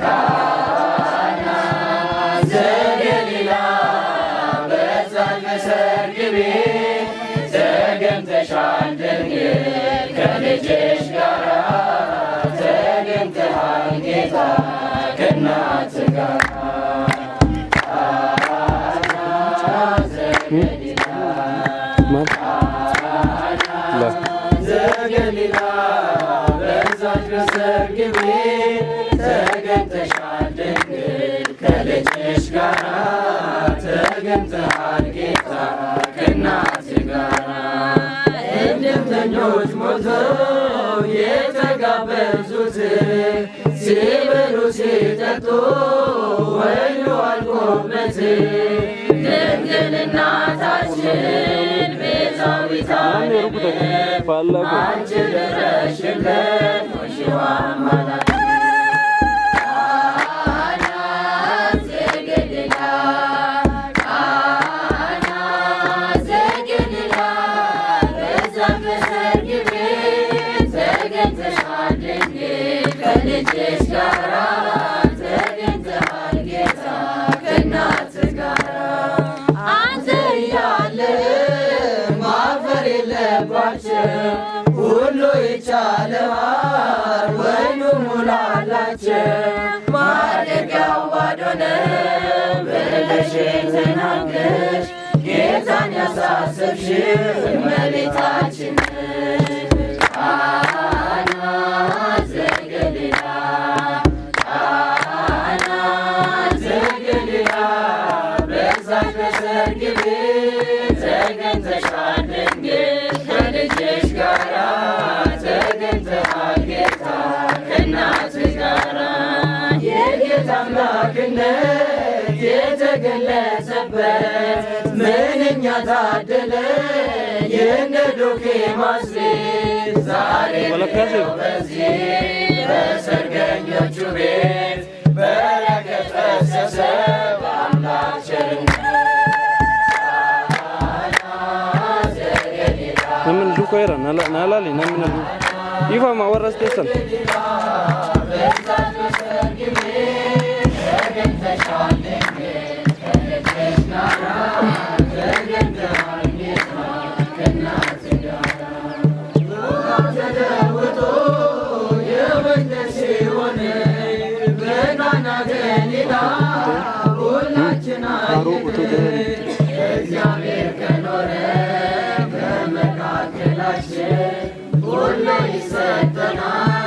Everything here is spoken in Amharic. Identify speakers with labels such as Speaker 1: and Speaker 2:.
Speaker 1: ካና ዘገሊላ በዛች በሰርግ ቤት ተገኝተሻል ድንግል ከልጅሽ ጋራ ተገኝተሃል ጌታ ከእናትህ ጋራ ዘገሊላ በዛች በሰርግ ቤት ተገኝተሻል ድንግል ከልጅሽ ጋራ ተገኝተሃል ጌታ ከእናትህ ጋራ እድምተኞች ሞልተው የተጋበዙት ሲበሉ ሲጠጡ ወይኑ አልቆበት ድንግል እናታችን ቤዛዊተ ዓለም አንቺ ድረሽልን ሙሽዋ አማላጅ ቃና ዘገሊላ ቃና ዘገሊላ በዛች በሰርግ ቤት ተገኝተሻል ድንግል ከልጅሽ ጋራ ተገኝተሃል ጌታ ከእናትህ ጋራ አንተ እያለህ ማፈር የለባቸው ሁሉ ይቻልሃል ወይኑ ሙላላቸው ማደጊያው ባዶ ነው ብለሽ ተናገርሽ ጌታን ያሳሰብሽ እመቤታችን ቃና ዘገሊላ ቃና ዘገሊላ በዛች በሰርግ ቤት ተገኝተሻል ድንግል ከልጅሽ ጋራ ተገኝተሃል ጌታ ከእናትህ ጋራ የጌታ አምላክነት የተገለጸበት ምንኛ ታደለ የነ ዶኪማስ ቤት ዛሬ በዚህ በሰርገኞቹ ቤት በረከት ፈሰሰ በአምላክ ቸርነት
Speaker 2: namin duko era nalali namin du ifa ma warra station
Speaker 1: እግዚአብሔር ከኖረ በመካከላችን ሁሉ ይሰጠናል